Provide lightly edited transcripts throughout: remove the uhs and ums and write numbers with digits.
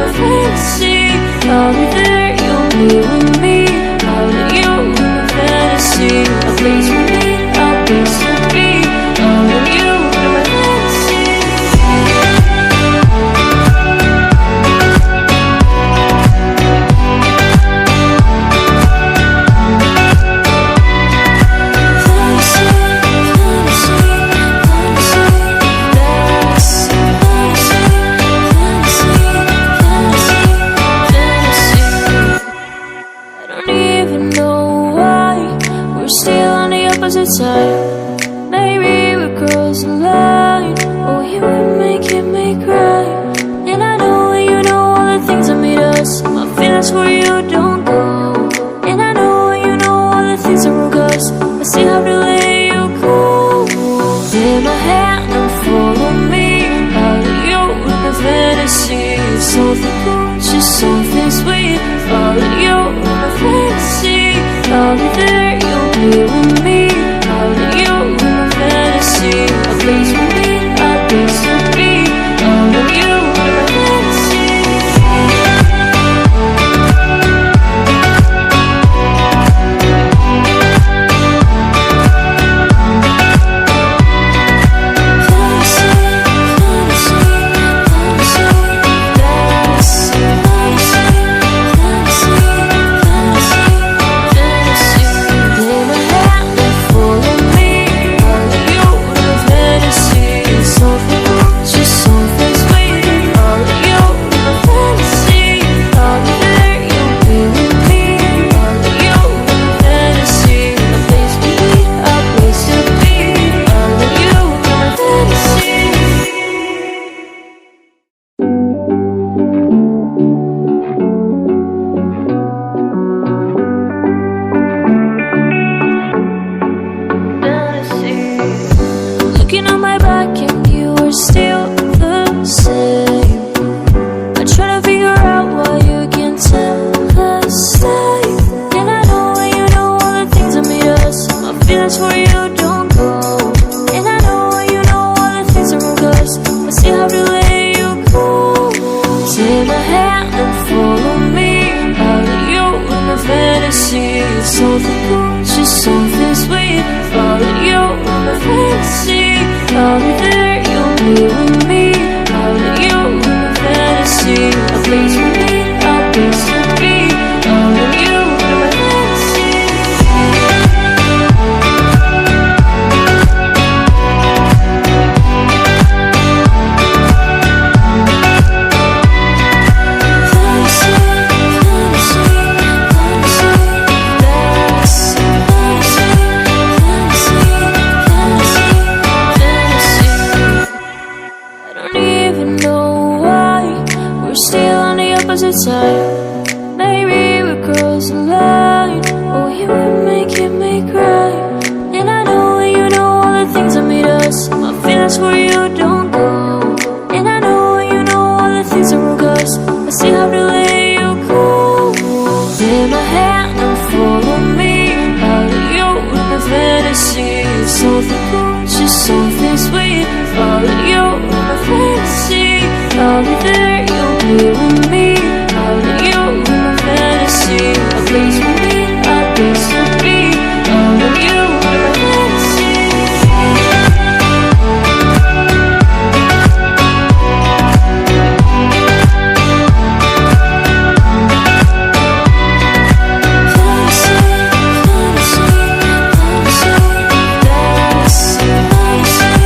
my fantasy. I'll be there, you'll be with me. I'll let you in my fantasy. A place for me, a place to be. I'll let you in my fantasy. Side. Maybe we cross the line. Oh, you would making me cry. And I know you know all the things that made us. My feelings for you don't go. And I know you know all the things that broke us. I still have to let you go. Take my hand and follow me. I'll let you in my fantasy. Something cool, just something sweet. I'll let you in my fantasy. I'll be there, you'll be with me. I'll let you in my fantasy. A place for me, a place to be. I'll let you in my fantasy. Looking on my back and you are still the same. I try to figure out why you can't tell the same. And I know you know all the things that made us. My feelings for you don't go. And I know you know all the things that broke us. I still have to let you go. Take my hand and follow me. I'll let you in my fantasy. Something cool, just something sweet. I'll let you in my fantasy. I'll be there, you'll be with me. I'll let you in my fantasy. A place for me, a place to be. I'll let you in my fantasy. Side. Maybe we cross the line. Oh, you were making me cry. And I know you know all the things that made us. My feelings for you don't go. And I know you know all the things that broke us. I still have to let you go. Take my hand and follow me. I'll let you in my fantasy. Something cool, just something sweet. I'll let you in my fantasy. I'll be there, you'll be with me. I'll let you in my fantasy. A place for me, a place to be. I'll let you in my fantasy. Fantasy, fantasy, fantasy, fantasy.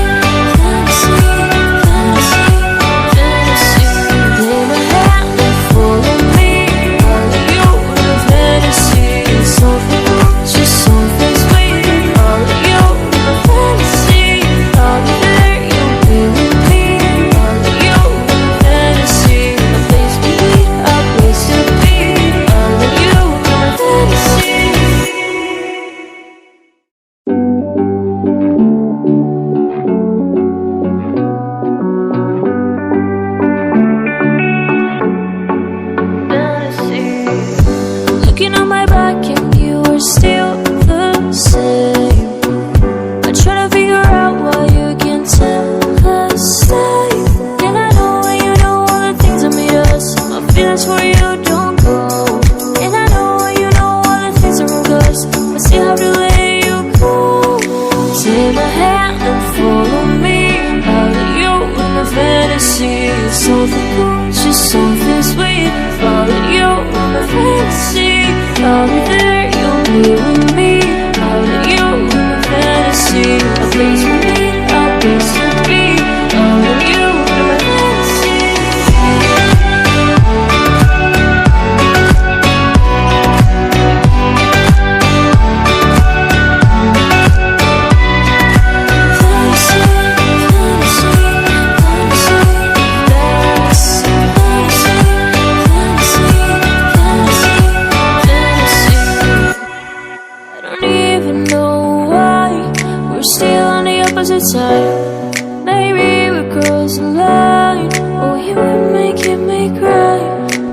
opposite side. Maybe we cross the line. Oh, you would make me cry.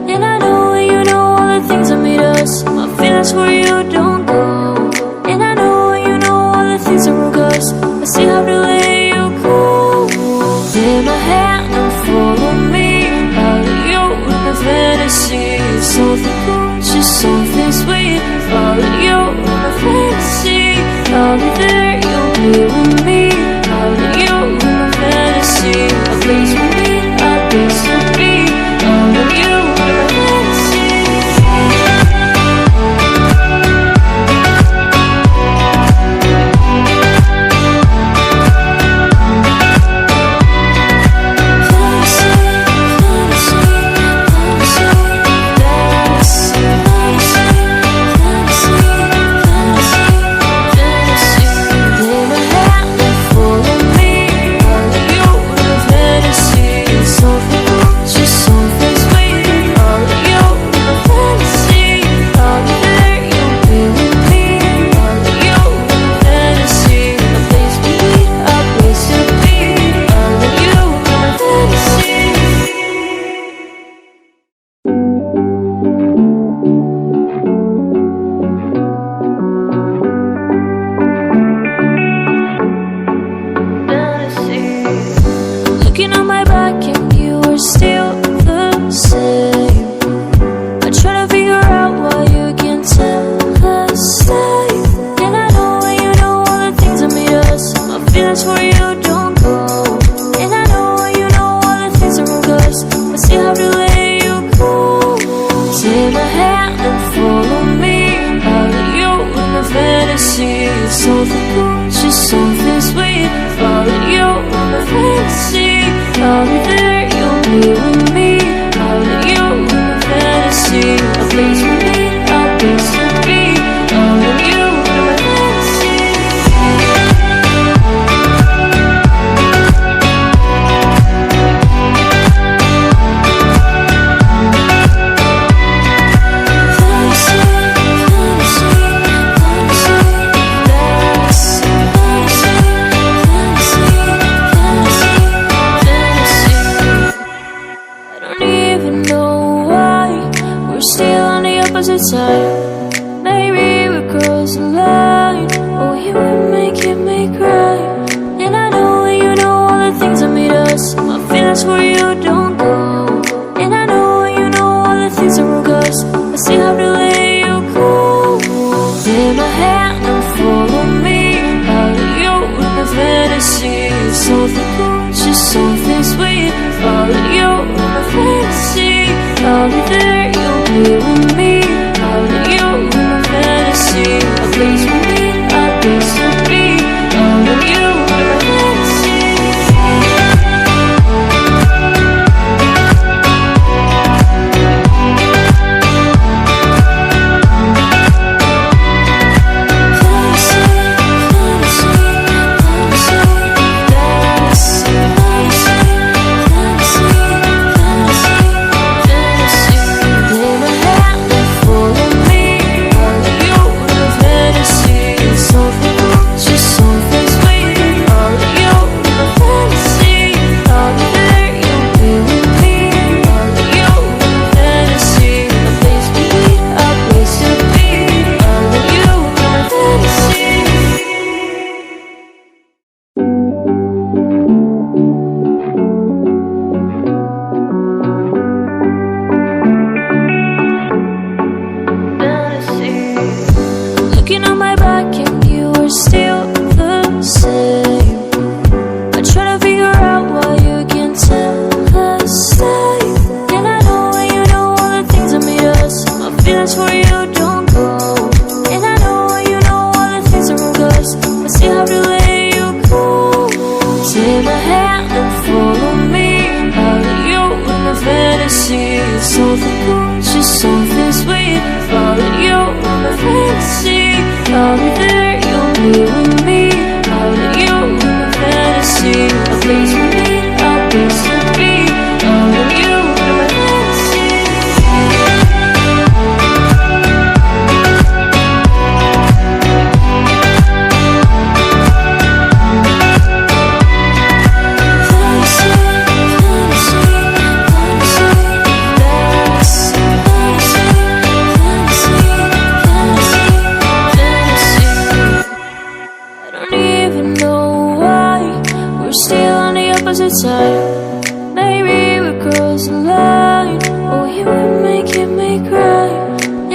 And I know you know all the things that made us. My feelings for you don't go. And I know you know all the things that broke us. I still have to let you go. Take my hand and follow me. I'll let you in the fantasy. Something cool, just something sweet. Follow you in the fantasy. I'll be there, you'll be with me. I'll let you in the fantasy. A place for me, a place to be. I'll let you in the fantasy. Looking on my back and you are still the same. I try to figure out why you can't tell us stay. And I know you know all the things that made us. My feelings for you don't go. And I know you know all the things that broke us. I still have to let you go. Take my hand and follow me. I'll let you in the fantasy. Something cool, just something sweet. Follow you in the fantasy. I'll be there, you'll be with me. I'll let you in the fantasy. A place for me, a place to be. I'll let you in the fantasy. Opposite side. Maybe we cross the line. Oh, you would make me cry. And I know you know all the things that made us. My feelings for you don't go. And I know you know all the things that broke us. I still have to let you go. Take my hand and follow me. I'll let you in the fantasy. Something cool, just something sweet. Follow you in the fantasy. I'll be there, you'll be with me. I'll let you in the fantasy. A place for me, a place to be. I'll let you in the fantasy. Looking on my back and you are still the same. I try to figure out why you can't tell us stay. And I know you know all the things that made us. My feelings for you don't go. And I know you know all the things that broke us. I still have to let you go. Take my hand and follow me. I'll let you in the fantasy. Something cool, just something sweet. Follow you in the fantasy. I'll tight. Maybe we're crossing the line. Oh, you were making me cry.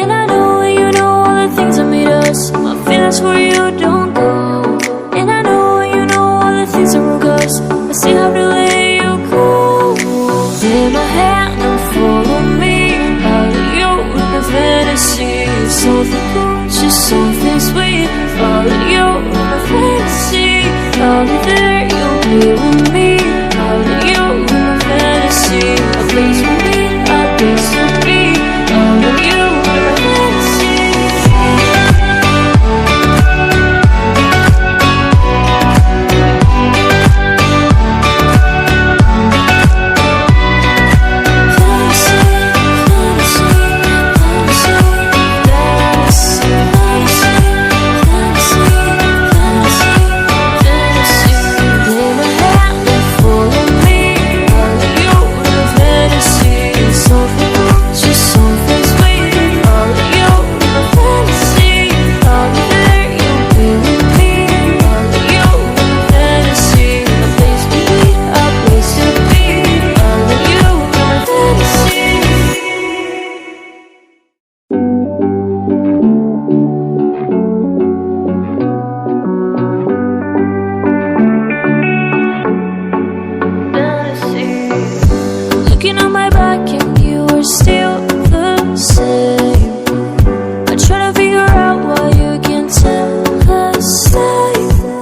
And I know you know all the things that made us. My feelings for you don't go. And I know you know all the things that broke us. I still have to let you go. Take my hand and follow me out of your the fantasy. Something good, just something sweet. Follow you in the fantasy. I'll be there, you'll be with me. Follow you in the fantasy. A place for me, a place to be. Follow you in the fantasy. Looking on my back and you are still the same. I try to figure out why you can't tell us stay.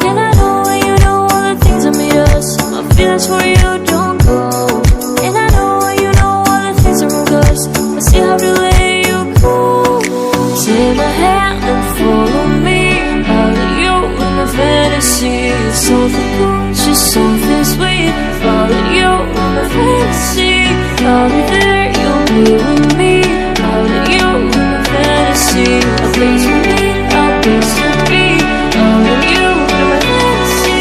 And I know you know all the things that made us. My feelings for you don't go. And I know you know all the things that broke us. I still have to let you go. Take my hand and follow me out of you in the fantasy. Something good, just something sweet. Follow you in the fantasy. I'll be there, you'll be with me. Follow you in the fantasy. A place for me, a place to be. Follow you in the fantasy.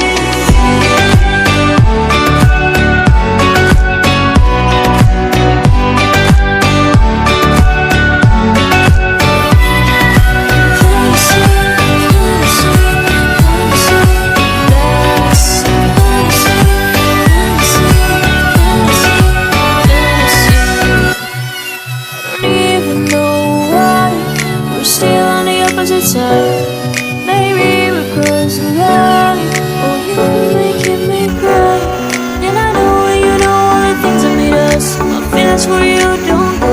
Maybe we're crossing the line. Oh, you're making me cry. And I know you know all the things that made us. My feelings for you don't go.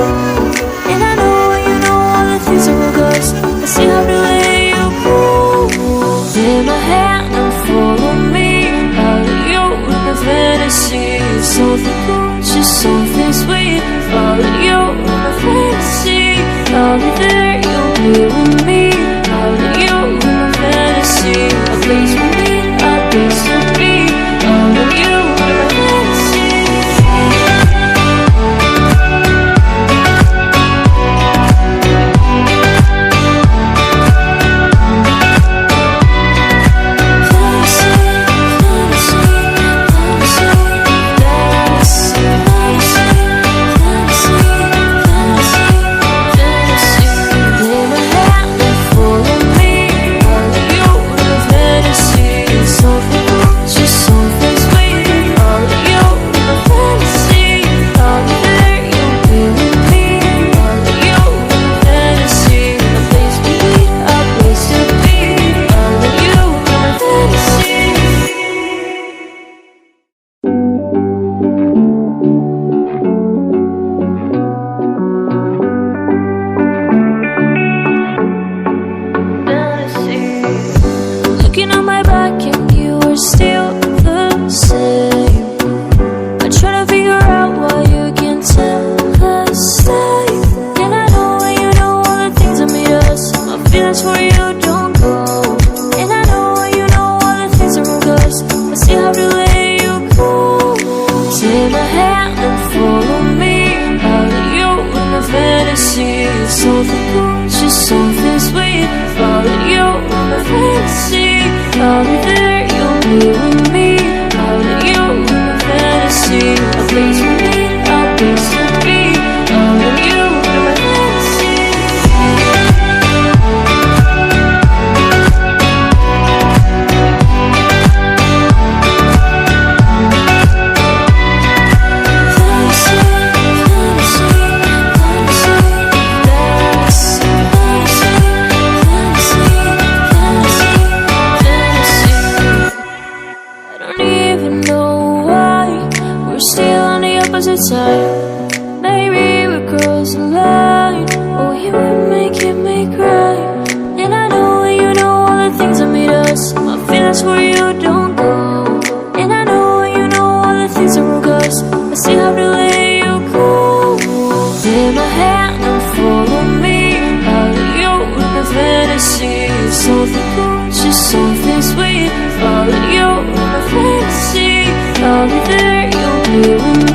And I know you know all the things that broke us. I still have to let you go. Take my hand and follow me out of you in the fantasy. Something good, just something sweet. Follow you in the fantasy. I'll be there, you'll be with me. Follow you in the fantasy. A place for me, a place to be. Follow you in the fantasy. Looking on my back and you are still the same. I try to figure out why you can't tell us stay. And I know you know all the things that made us. My feelings for you don't go. And I know you know all the things that broke us. I still have to let you go. Take my hand and follow me out of you in the fantasy. Something good, just something sweet. Follow you in the fantasy. I'll be there, you'll be with me. Follow you in the fantasy. A place for me, a place to be. Follow you in the fantasy. something cool, just something sweet. Falling you in a fantasy, I'll be there, you'll be with me.